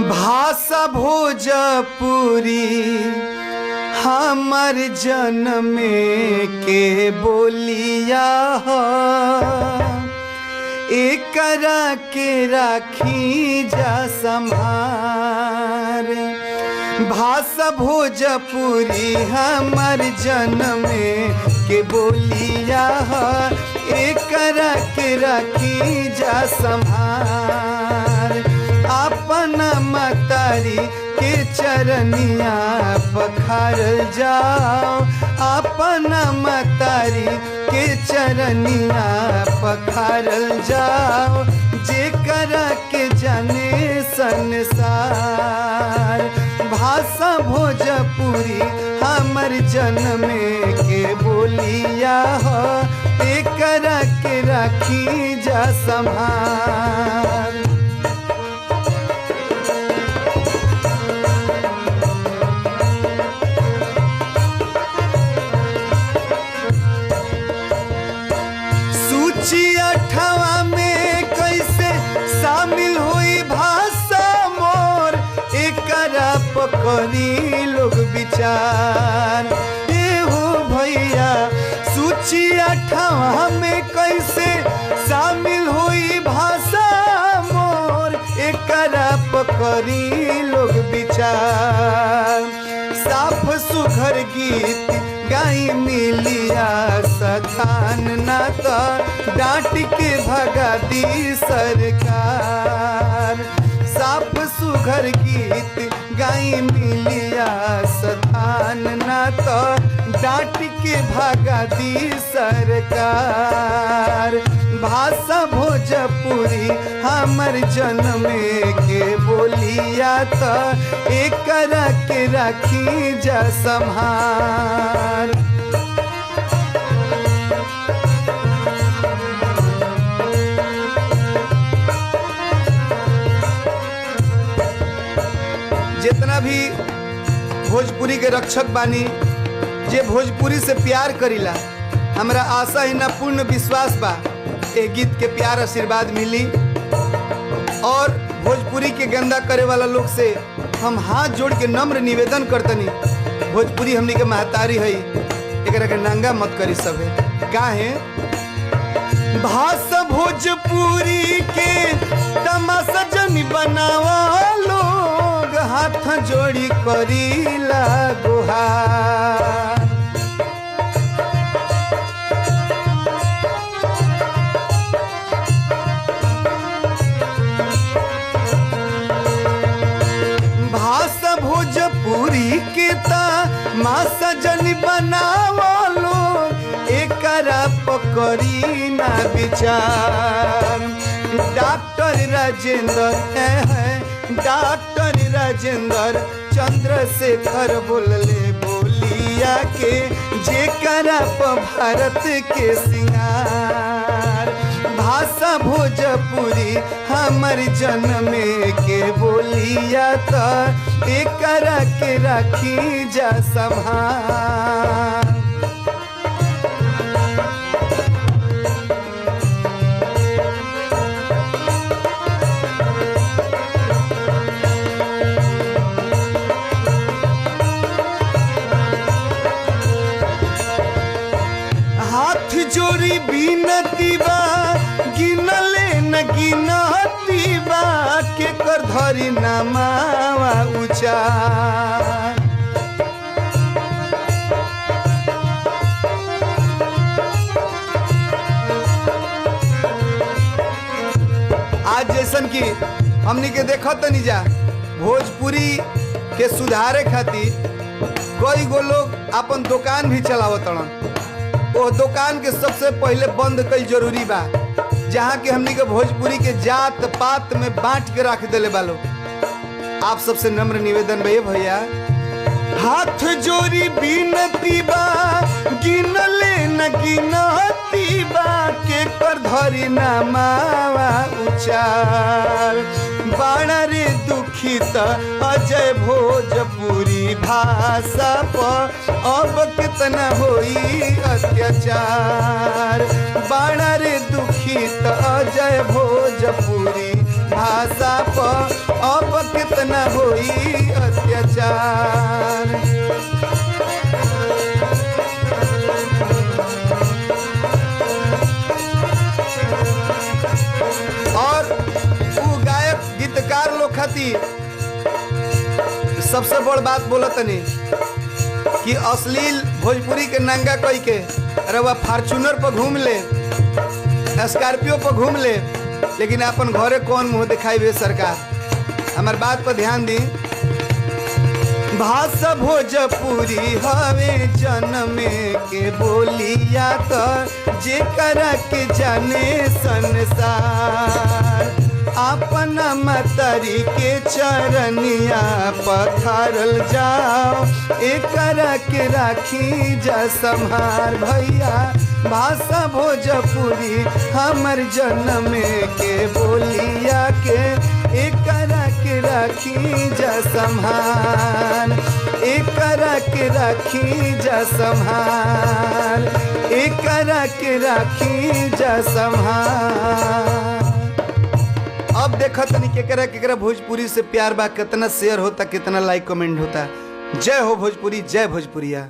भाषा भोजपुरी हमर जन्म के बोलिया एकरा के राखी जा संभार। भाषा भोजपुरी हमर जन्म के बोलिया एकरा के राखी जा संभार। अपना मतारी के चरनिया पखारल जाओ, अपना मतारी के चरनिया पखारल जाओ, जेकरा के जाने संसार। भाषा भोजपुरी हमर जन्म के बोलिया हो एकरा के राखी जा संभार। अठवा में कैसे शामिल हुई भाषा मोर एकरा पकड़ी लोग विचार। हो भैया सूची अठवा में कैसे शामिल हुई भाषा मोर एकरा पकड़ी लोग विचार। साफ सुघर गीत गाई मिलिया सखान ना तो डांट के भगा दी सरकार। साफ सुघर गीत गाई मिलिया सखान ना तो डांट के भगा दी सरकार। भाषा भोजपुरी हमर जन्म के बोलिया तो एकरा के राखी जा संभार। जितना भी भोजपुरी के रक्षक बानी जे भोजपुरी से प्यार करीला, हमरा आशा ही ना पूर्ण विश्वास बा ए गीत के प्यार आशीर्वाद मिली। और भोजपुरी के गंदा करे वाला लोग से हम हाथ जोड़ के नम्र निवेदन करतनी, भोजपुरी हमनी के महतारी है, एकरा के नंगा मत करी सभे। काहे भाषा भोजपुरी के तमाशा जनी बनावा लोग हाथ जोड़ी करीला गुहार। भाषा भोजपुरी के तमाशा जनी बनावा लोग एकरा पकड़ी ना विचार। डॉक्टर राजेंद्र है, डॉक्टर राजेंद्र चंद्रशेखर बोलले बोलिया के जेकरा भारत के सिंगार। भाषा भोजपुरी हमर जन्म के बोलिया तो एकरा के राखी जा संभार। जोरी बीनती बा गिनले न गिनती बा के कर धरी नामावा उचार। आज जैसन की हमनी के देखत नहीं जा भोजपुरी के सुधारे खातिर कई गो लोग अपन दुकान भी चलावत। वो दुकान के सबसे पहले बंद कई जरूरी बा, जहाँ के हमनी के भोजपुरी के जात पात में बांट के रख देले बालो। आप सबसे नम्र निवेदन भैया हाथ जोड़ी बीनती बा गिनले न गिनती बा के कर धरी नामावा उचार। बाड़ा रे दुखित अजय भोजपुरी भाषा पर अब कितना होई अत्याचार। बाड़ा रे दुखित अजय भोजपुरी भाषा पर अब कितना कलाकार लोग खातिर सबसे बड़ बात बोला तनी कि अश्लील भोजपुरी के नंगा कई के अरे वह फॉर्च्यूनर पर घूम ले, स्कॉर्पियो पर घूम ले, लेकिन अपन घरे कौन मुंह दिखाई बे सरकार। हमार बात पर ध्यान दी। भाषा भोजपुरी हवे जन्मे के बोलिया तो जेकरा के जाने संसार, अपना मतरी के चरनिया पथारल जाओ, एकरा के राखी जा संभार भैया। भाषा भोजपुरी हमर जन्मे के बोलिया के, एकरा के राखी जा संभार, एकरा के राखी जा संभार, एकरा के राखी जा संभार। अब देखो तनी केकरा केकरा भोजपुरी से प्यार बा, कितना शेयर होता, कितना लाइक कमेंट होता। जय हो भोजपुरी, जय भोजपुरिया।